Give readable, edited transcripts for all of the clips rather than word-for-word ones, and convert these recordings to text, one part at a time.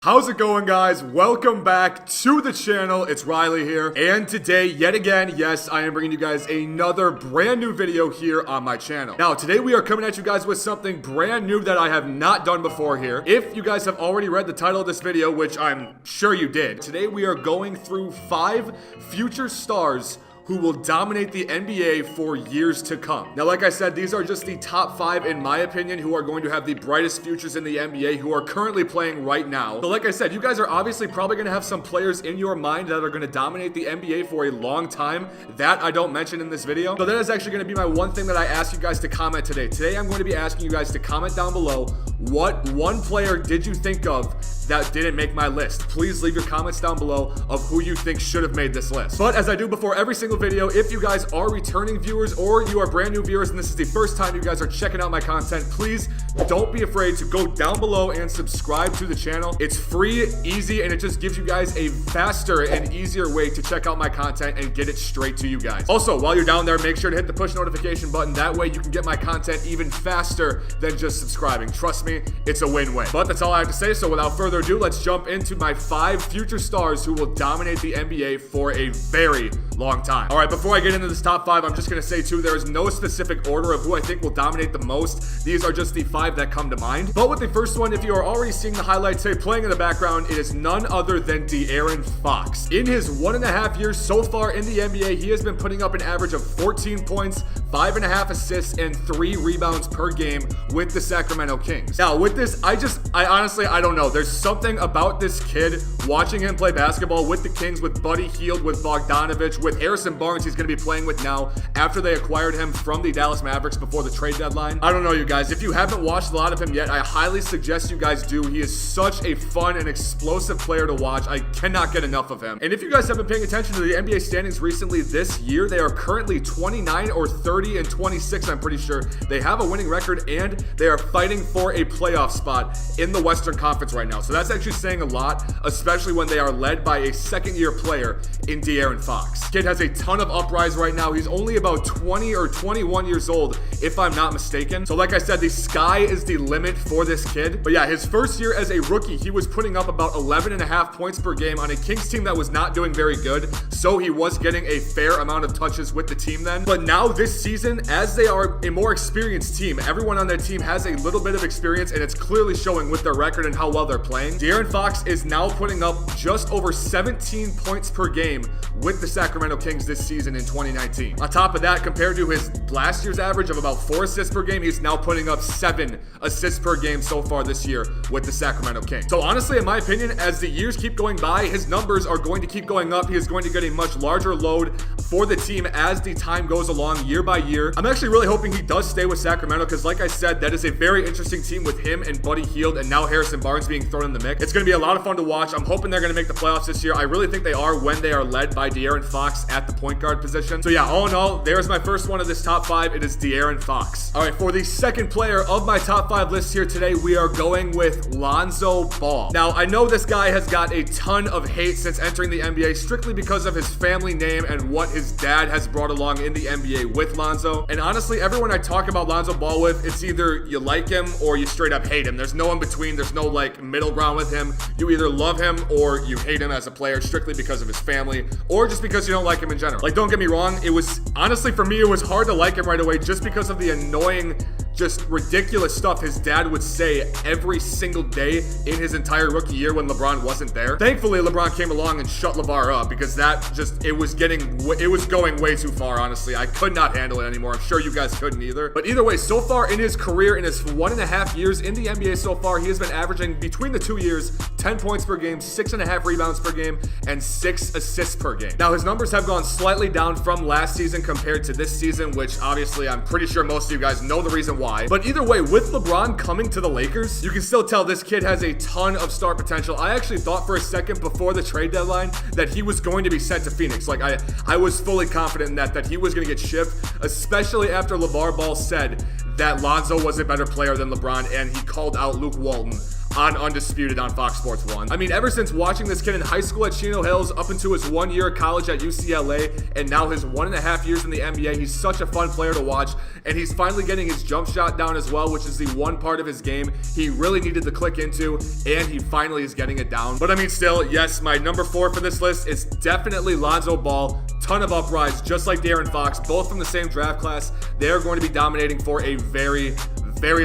How's it going, guys? Welcome back to the channel. It's Riley here, and today, yet again, yes, I am bringing you guys another brand new video here on my channel. Now, today we are coming at you guys with something brand new that I have not done before here. If you guys have already read the title of this video, which I'm sure you did, today we are going through 5 future stars who will dominate the NBA for years to come. Now, like I said, these are just the top 5, in my opinion, who are going to have the brightest futures in the NBA, who are currently playing right now. So like I said, you guys are obviously probably gonna have some players in your mind that are gonna dominate the NBA for a long time. That I don't mention in this video. So that is actually gonna be my one thing that I ask you guys to comment today. Today, I'm going to be asking you guys to comment down below, what one player did you think of that didn't make my list? Please leave your comments down below of who you think should have made this list. But as I do before every single video, if you guys are returning viewers or you are brand new viewers and this is the first time you guys are checking out my content, please don't be afraid to go down below and subscribe to the channel. It's free, easy, and it just gives you guys a faster and easier way to check out my content and get it straight to you guys. Also, while you're down there, make sure to hit the push notification button. That way you can get my content even faster than just subscribing. Trust me, it's a win-win. But that's all I have to say, so without further ado, let's jump into my 5 future stars who will dominate the NBA for a very long time. All right, before I get into this top 5, I'm just gonna say too, there is no specific order of who I think will dominate the most. These are just the 5 that come to mind. But with the first one, if you are already seeing the highlights say playing in the background, it is none other than De'Aaron Fox. In his 1.5 years so far in the NBA, he has been putting up an average of 14 points, 5.5 assists, and 3 rebounds per game with the Sacramento Kings. Now, with this, I honestly don't know. There's something about this kid, watching him play basketball with the Kings, with Buddy Hield, with Bogdanovich, with Harrison Barnes he's going to be playing with now after they acquired him from the Dallas Mavericks before the trade deadline. I don't know, you guys. If you haven't watched a lot of him yet, I highly suggest you guys do. He is such a fun and explosive player to watch. I cannot get enough of him. And if you guys have been paying attention to the NBA standings recently this year, they are currently 29 or 30 and 26, I'm pretty sure. They have a winning record, and they are fighting for a playoff spot in the Western Conference right now. So that's actually saying a lot, especially when they are led by a second-year player in De'Aaron Fox. Kid has a ton of uprise right now. He's only about 20 or 21 years old, if I'm not mistaken. So like I said, the sky is the limit for this kid. But yeah, his first year as a rookie, he was putting up about 11.5 points per game on a Kings team that was not doing very good. So he was getting a fair amount of touches with the team then. But now this season, as they are a more experienced team, everyone on that team has a little bit of experience, and it's clearly showing with their record and how well they're playing. De'Aaron Fox is now putting up just over 17 points per game with the Sacramento Kings this season in 2019. On top of that, compared to his last year's average of about 4 assists per game, he's now putting up 7 assists per game so far this year with the Sacramento Kings. So honestly, in my opinion, as the years keep going by, his numbers are going to keep going up. He is going to get a much larger load for the team as the time goes along year by year. I'm actually really hoping he does stay with Sacramento because, like I said, that is a very interesting team with him and Buddy Hield and now Harrison Barnes being thrown in the mix. It's going to be a lot of fun to watch. I'm hoping they're going to make the playoffs this year. I really think they are when they are led by De'Aaron Fox at the point guard position. So yeah, all in all, there's my first one of this top 5. It is De'Aaron Fox. All right, for the second player of my top 5 list here today, we are going with Lonzo Ball. Now, I know this guy has got a ton of hate since entering the NBA strictly because of his family name and what his dad has brought along in the NBA with Lonzo. And honestly, everyone I talk about Lonzo Ball with, it's either you like him or you straight up hate him. There's no in between. There's no like middle ground with him. You either love him or you hate him as a player strictly because of his family or just because you don't like him in general. Like, don't get me wrong, it was honestly, for me, it was hard to like him right away just because of the annoying, just ridiculous stuff his dad would say every single day in his entire rookie year when LeBron wasn't there. Thankfully, LeBron came along and shut LeVar up because that just, it was going way too far, honestly. I could not handle it anymore. I'm sure you guys couldn't either. But either way, so far in his career, in his 1.5 years in the NBA so far, he has been averaging between the 2 years 10 points per game, 6.5 rebounds per game, and 6 assists per game. Now, his numbers have gone slightly down from last season compared to this season, which obviously I'm pretty sure most of you guys know the reason why. But either way, with LeBron coming to the Lakers, you can still tell this kid has a ton of star potential. I actually thought for a second before the trade deadline that he was going to be sent to Phoenix. Like, I was fully confident in that he was going to get shipped, especially after LeVar Ball said that Lonzo was a better player than LeBron, and he called out Luke Walton on Undisputed on Fox Sports 1. I mean, ever since watching this kid in high school at Chino Hills up into his 1 year of college at UCLA and now his 1.5 years in the NBA, he's such a fun player to watch, and he's finally getting his jump shot down as well, which is the one part of his game he really needed to click into, and he finally is getting it down. But I mean, still, yes, my number 4 for this list is definitely Lonzo Ball. Ton of uprise, just like De'Aaron Fox, both from the same draft class. They are going to be dominating for a very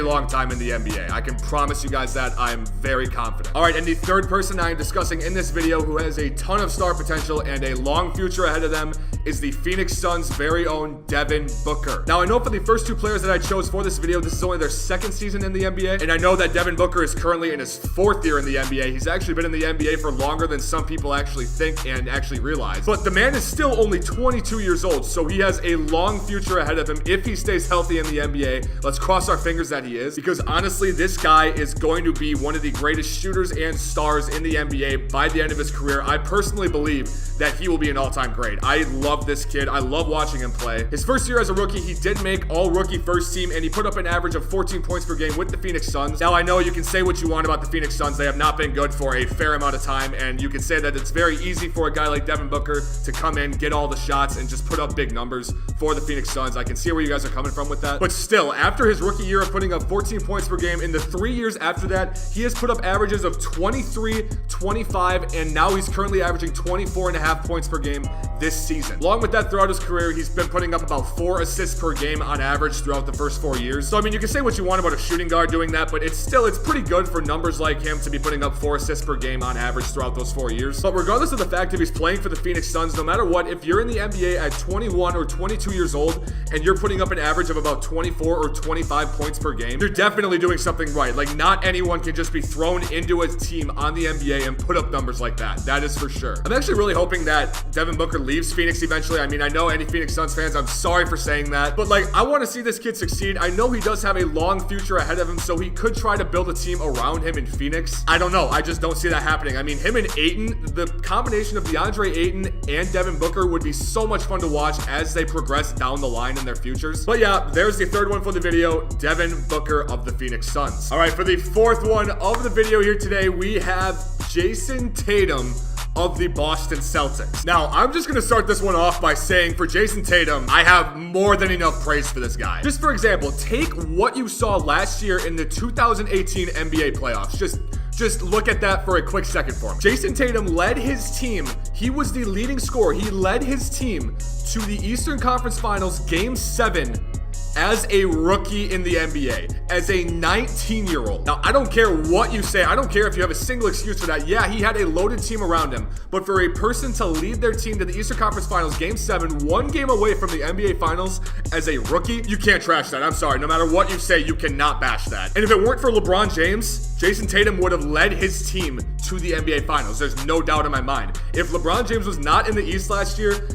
long time in the NBA. I can promise you guys that. I'm very confident. All right, and the third person I am discussing in this video who has a ton of star potential and a long future ahead of them is the Phoenix Suns' very own Devin Booker. Now, I know for the first 2 players that I chose for this video, this is only their 2nd season in the NBA, and I know that Devin Booker is currently in his 4th year in the NBA. He's actually been in the NBA for longer than some people actually think and actually realize. But the man is still only 22 years old, so he has a long future ahead of him if he stays healthy in the NBA. Let's cross our fingers that he is, because honestly, this guy is going to be one of the greatest shooters and stars in the NBA by the end of his career. I personally believe that he will be an all-time great. I love this kid. I love watching him play. His first year as a rookie, he did make all-rookie first team, and he put up an average of 14 points per game with the Phoenix Suns. Now, I know you can say what you want about the Phoenix Suns. They have not been good for a fair amount of time, and you can say that it's very easy for a guy like Devin Booker to come in, get all the shots, and just put up big numbers for the Phoenix Suns. I can see where you guys are coming from with that. But still, after his rookie year of putting up 14 points per game, in the 3 years after that, he has put up averages of 23, 25, and now he's currently averaging 24.5 points per game this season. Along with that, throughout his career, he's been putting up about 4 assists per game on average throughout the first 4 years. So, I mean, you can say what you want about a shooting guard doing that, but it's pretty good for numbers like him to be putting up 4 assists per game on average throughout those 4 years. But regardless of the fact if he's playing for the Phoenix Suns, no matter what, if you're in the NBA at 21 or 22 years old and you're putting up an average of about 24 or 25 points per game, you're definitely doing something right. Like, not anyone can just be thrown into a team on the NBA and put up numbers like that. That is for sure. I'm actually really hoping that Devin Booker leaves Phoenix eventually. I mean, I know any Phoenix Suns fans, I'm sorry for saying that, but like, I want to see this kid succeed. I know he does have a long future ahead of him, so he could try to build a team around him in Phoenix. I don't know. I just don't see that happening. I mean, him and Ayton, the combination of DeAndre Ayton and Devin Booker would be so much fun to watch as they progress down the line in their futures. But yeah, there's the third one for the video, Devin Booker of the Phoenix Suns. All right, for the fourth one of the video here today, we have Jayson Tatum of the Boston Celtics. Now, I'm just gonna start this one off by saying for Jayson Tatum, I have more than enough praise for this guy. Just for example, take what you saw last year in the 2018 NBA playoffs. Just look at that for a quick second for me. Jayson Tatum led his team. He was the leading scorer. He led his team to the Eastern Conference Finals Game 7 as a rookie in the NBA, as a 19-year-old. Now, I don't care what you say. I don't care if you have a single excuse for that. Yeah, he had a loaded team around him, but for a person to lead their team to the Eastern Conference Finals Game 7, one game away from the NBA Finals as a rookie, you can't trash that. I'm sorry. No matter what you say, you cannot bash that. And if it weren't for LeBron James, Jayson Tatum would have led his team to the NBA Finals. There's no doubt in my mind. If LeBron James was not in the East last year,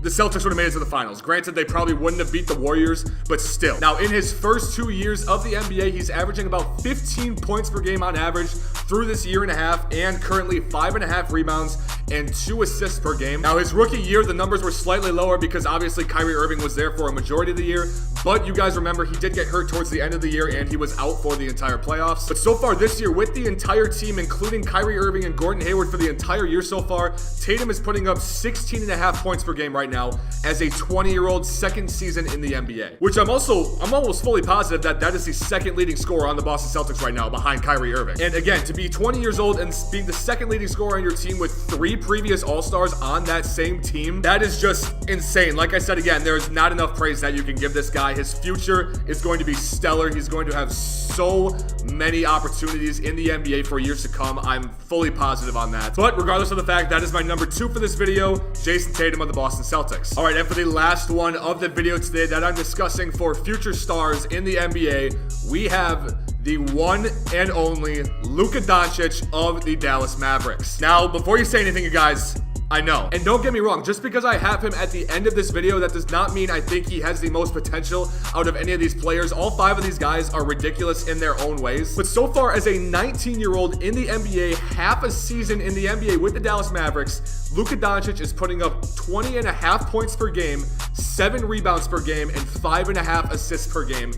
the Celtics would have made it to the finals. Granted, they probably wouldn't have beat the Warriors, but still. Now, in his first 2 years of the NBA, he's averaging about 15 points per game on average through this year and a half, and currently 5.5 rebounds and 2 assists per game. Now, his rookie year, the numbers were slightly lower because obviously Kyrie Irving was there for a majority of the year, but you guys remember he did get hurt towards the end of the year and he was out for the entire playoffs. But so far this year, with the entire team, including Kyrie Irving and Gordon Hayward for the entire year so far, Tatum is putting up 16.5 points per game right now as a 20-year-old, second season in the NBA, which I'm almost fully positive that is the second leading scorer on the Boston Celtics right now behind Kyrie Irving. And again, to be 20 years old and being the second leading scorer on your team with 3 previous All-Stars on that same team, that is just insane. Like I said, again, there's not enough praise that you can give this guy. His future is going to be stellar. He's going to have so many opportunities in the NBA for years to come. I'm fully positive on that. But regardless of the fact, that is my number 2 for this video, Jayson Tatum of the Boston Celtics. All right, and for the last one of the video today that I'm discussing for future stars in the NBA, we have the one and only Luka Doncic of the Dallas Mavericks. Now, before you say anything, you guys, I know. And don't get me wrong, just because I have him at the end of this video, that does not mean I think he has the most potential out of any of these players. All 5 of these guys are ridiculous in their own ways. But so far, as a 19-year-old in the NBA, half a season in the NBA with the Dallas Mavericks, Luka Doncic is putting up 20.5 points per game, 7 rebounds per game, and 5.5 assists per game.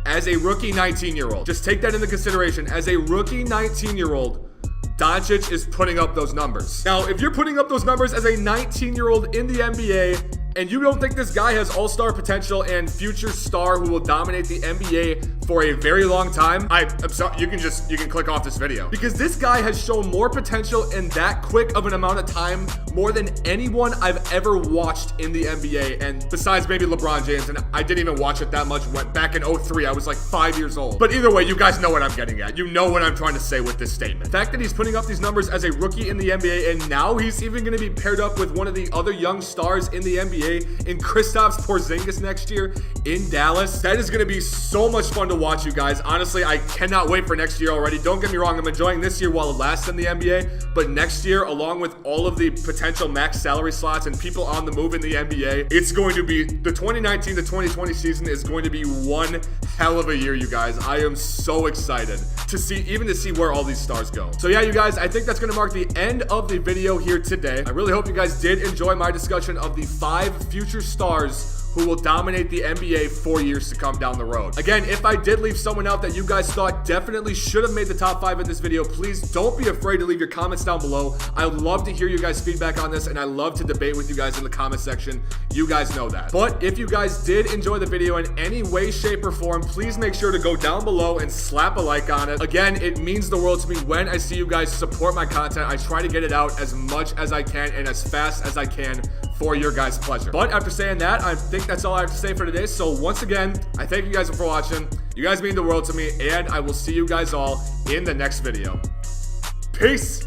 as a rookie 19-year-old. Just take that into consideration. As a rookie 19-year-old, Doncic is putting up those numbers. Now, if you're putting up those numbers as a 19-year-old in the NBA, and you don't think this guy has all-star potential and future star who will dominate the NBA for a very long time, I'm sorry, you can click off this video. Because this guy has shown more potential in that quick of an amount of time more than anyone I've ever watched in the NBA. And besides maybe LeBron James, and I didn't even watch it that much. Went back in 03, I was like 5 years old. But either way, you guys know what I'm getting at. You know what I'm trying to say with this statement. The fact that he's putting up these numbers as a rookie in the NBA, and now he's even going to be paired up with one of the other young stars in the NBA in Kristaps Porzingis next year in Dallas. That is going to be so much fun to watch, you guys. Honestly, I cannot wait for next year already. Don't get me wrong, I'm enjoying this year while it lasts in the NBA, but next year, along with all of the potential max salary slots and people on the move in the NBA, it's going to be, the 2019 to 2020 season is going to be one hell of a year, you guys. I am so excited to see where all these stars go. So yeah, you guys, I think that's going to mark the end of the video here today. I really hope you guys did enjoy my discussion of the 5 future stars who will dominate the NBA for years to come down the road. Again, if I did leave someone out that you guys thought definitely should have made the top 5 in this video, please don't be afraid to leave your comments down below. I love to hear you guys' feedback on this, and I love to debate with you guys in the comment section. You guys know that. But if you guys did enjoy the video in any way, shape, or form, please make sure to go down below and slap a like on it. Again, it means the world to me when I see you guys support my content. I try to get it out as much as I can and as fast as I can for your guys' pleasure. But after saying that, I think that's all I have to say for today. So once again, I thank you guys for watching. You guys mean the world to me, and I will see you guys all in the next video. Peace!